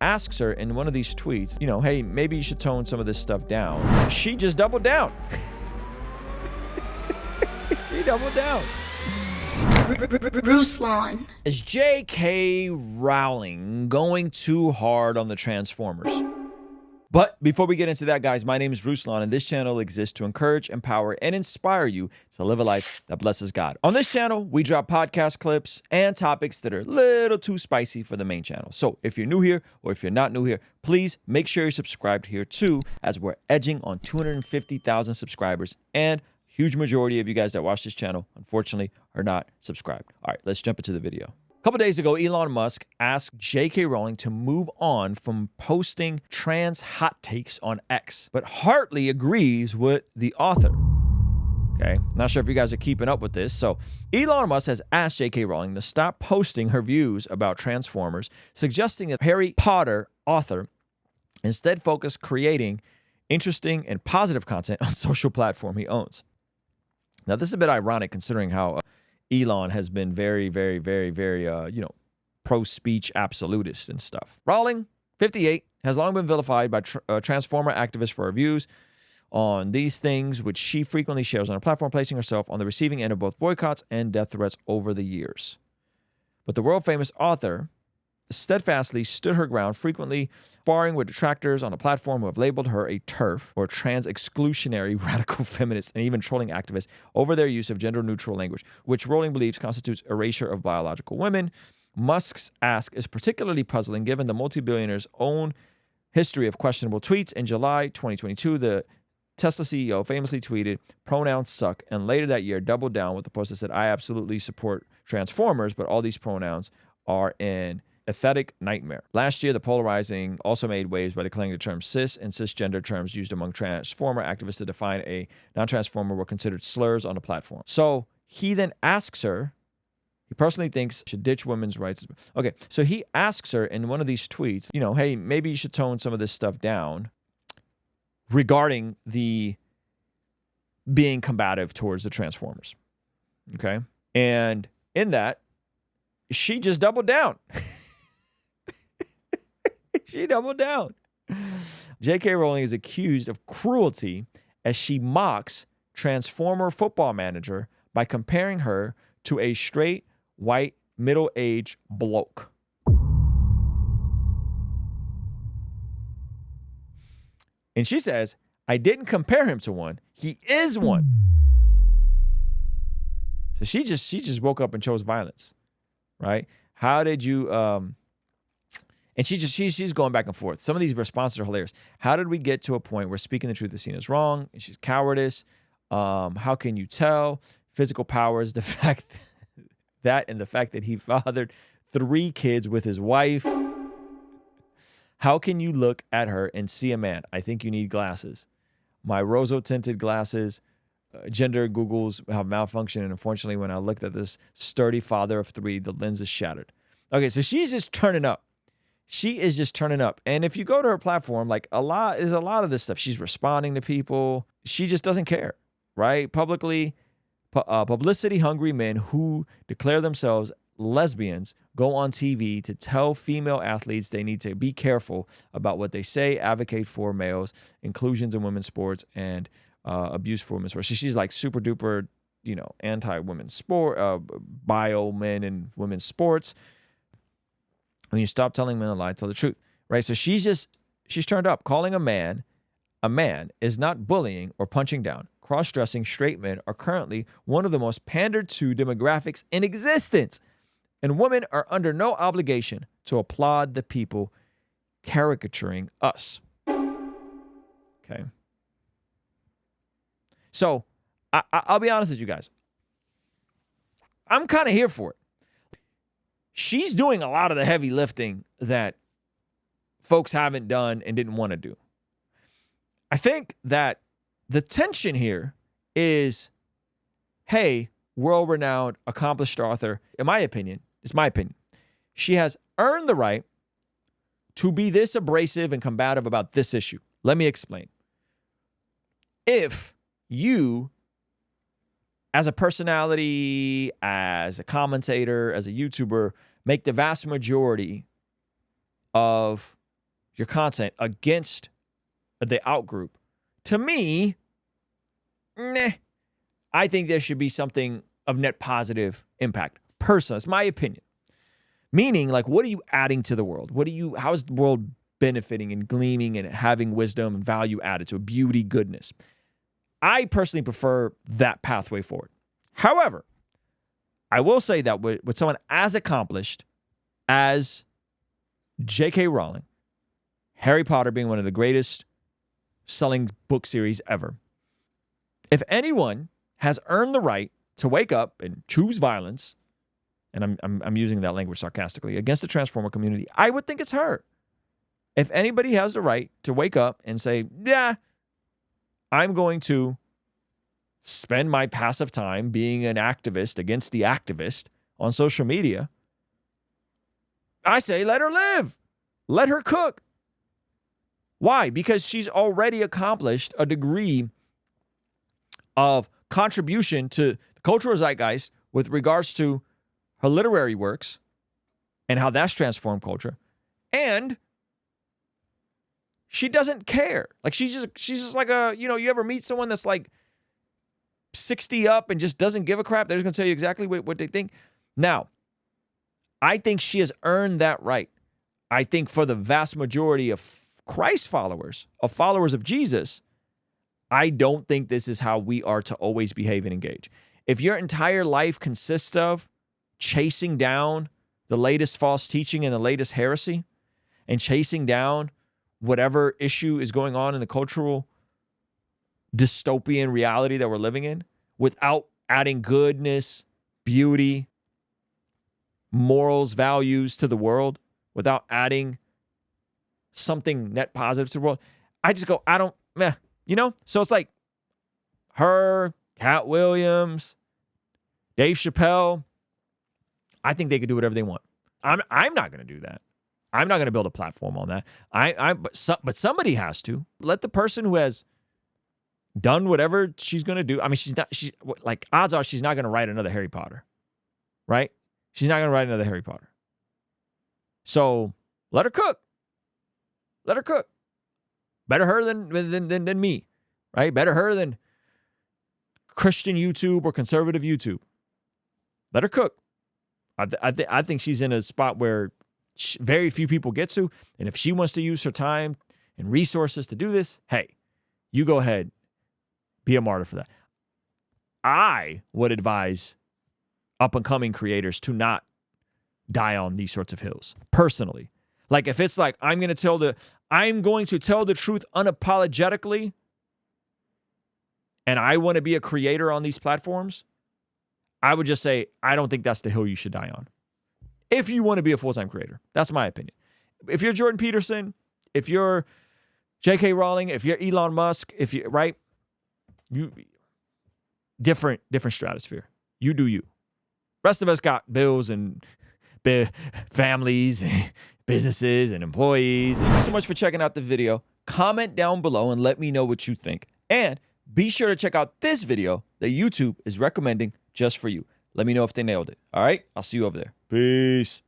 asks her in one of these tweets, hey, maybe you should tone some of this stuff down. She just doubled down. She doubled down. Ruslan. Is J.K. Rowling going too hard on the Transformers? But before we get into that, guys, my name is Ruslan, and this channel exists to encourage, empower, and inspire you to live a life that blesses God. On this channel, we drop podcast clips and topics that are a little too spicy for the main channel. So if you're new here or if you're not new here, please make sure you're subscribed here too, as we're edging on 250,000 subscribers, and huge majority of you guys that watch this channel, unfortunately, are not subscribed. All right, let's jump into the video. A couple days ago, Elon Musk asked J.K. Rowling to move on from posting trans hot takes on X, but heartily agrees with the author. Okay, not sure if you guys are keeping up with this. So Elon Musk has asked J.K. Rowling to stop posting her views about Transformers, suggesting that Harry Potter author instead focus creating interesting and positive content on social platform he owns. Now, this is a bit ironic considering how Elon has been very, pro-speech absolutist and stuff. Rowling, 58, has long been vilified by Transformer activists for her views on these things, which she frequently shares on her platform, placing herself on the receiving end of both boycotts and death threats over the years. But the world-famous author steadfastly stood her ground, frequently sparring with detractors on a platform who have labeled her a TERF, or trans-exclusionary radical feminist, and even trolling activists over their use of gender-neutral language, which Rowling believes constitutes erasure of biological women. Musk's ask is particularly puzzling given the multi-billionaire's own history of questionable tweets. In July 2022, the Tesla CEO famously tweeted, "Pronouns suck," and later that year doubled down with a post that said, "I absolutely support Transformers, but all these pronouns are an aesthetic nightmare." Last year, the polarizing also made waves by declaring the term cis and cisgender terms used among Transformer activists to define a non-Transformer were considered slurs on the platform. So he then asks her, he personally thinks she should ditch women's rights. Okay, so he asks her in one of these tweets, hey, maybe you should tone some of this stuff down regarding the being combative towards the Transformers. Okay, and in that, she just doubled down. She doubled down. J.K. Rowling is accused of cruelty as she mocks Transformer football manager by comparing her to a straight, white, middle-aged bloke. And she says, I didn't compare him to one. He is one. So she just woke up and chose violence, right? How did you... And she's going back and forth. Some of these responses are hilarious. How did we get to a point where speaking the truth is seen as wrong? And she's cowardice. How can you tell? Physical powers, the fact and the fact that he fathered 3 kids with his wife. How can you look at her and see a man? I think you need glasses. My rose-tinted glasses, gender Googles have malfunctioned. And unfortunately, when I looked at this sturdy father of 3, the lens is shattered. Okay, so she's just turning up. She is just turning up. And if you go to her platform, there's a lot of this stuff. She's responding to people. She just doesn't care, right? Publicly, publicity-hungry men who declare themselves lesbians go on TV to tell female athletes they need to be careful about what they say, advocate for males, inclusions in women's sports, and abuse for women's sports. She's like super duper, anti-women's sport, bio men and women's sports. When you stop telling men a lie, tell the truth, right? So she's turned up. Calling a man is not bullying or punching down. Cross-dressing straight men are currently one of the most pandered to demographics in existence. And women are under no obligation to applaud the people caricaturing us. Okay. So I'll be honest with you guys. I'm kind of here for it. She's doing a lot of the heavy lifting that folks haven't done and didn't want to do. I think that the tension here is, hey, world-renowned, accomplished author, in my opinion, it's my opinion, she has earned the right to be this abrasive and combative about this issue. Let me explain. If you, as a personality, as a commentator, as a YouTuber, make the vast majority of your content against the outgroup, to me, I think there should be something of net positive impact. Personally, that's my opinion. Meaning, like, what are you adding to the world? How is the world benefiting and gleaming and having wisdom and value added to beauty, goodness? I personally prefer that pathway forward. However, I will say that with someone as accomplished as J.K. Rowling, Harry Potter being one of the greatest selling book series ever, if anyone has earned the right to wake up and choose violence, and I'm using that language sarcastically, against the Transformer community, I would think it's her. If anybody has the right to wake up and say, yeah, I'm going to spend my passive time being an activist against the activist on social media, I say let her live. Let her cook. Why? Because she's already accomplished a degree of contribution to the cultural zeitgeist with regards to her literary works and how that's transformed culture. And she doesn't care. Like, she's just like you ever meet someone that's like 60 up and just doesn't give a crap? They're just going to tell you exactly what they think. Now, I think she has earned that right. I think for the vast majority of Christ followers, of followers of Jesus, I don't think this is how we are to always behave and engage. If your entire life consists of chasing down the latest false teaching and the latest heresy, and chasing down whatever issue is going on in the cultural dystopian reality that we're living in, without adding goodness, beauty, morals, values to the world, without adding something net positive to the world, I just go, So it's like her, Cat Williams, Dave Chappelle. I think they could do whatever they want. I'm not going to do that. I'm not going to build a platform on that. But somebody has to. Let the person who has done whatever she's going to do. I mean, odds are she's not going to write another Harry Potter, right? She's not going to write another Harry Potter. So let her cook. Let her cook. Better her than me, right? Better her than Christian YouTube or conservative YouTube. Let her cook. I think she's in a spot where very few people get to, and if she wants to use her time and resources to do this, hey, you go ahead, be a martyr for that. I would advise up-and-coming creators to not die on these sorts of hills, personally. Like, if it's like, I'm going to tell the truth unapologetically, and I want to be a creator on these platforms, I would just say, I don't think that's the hill you should die on. If you want to be a full-time creator. That's my opinion. If you're Jordan Peterson, if you're J.K. Rowling, if you're Elon Musk, you different stratosphere. You do you. Rest of us got bills and families, and businesses, and employees. Thank you so much for checking out the video. Comment down below and let me know what you think. And be sure to check out this video that YouTube is recommending just for you. Let me know if they nailed it. All right? I'll see you over there. Peace.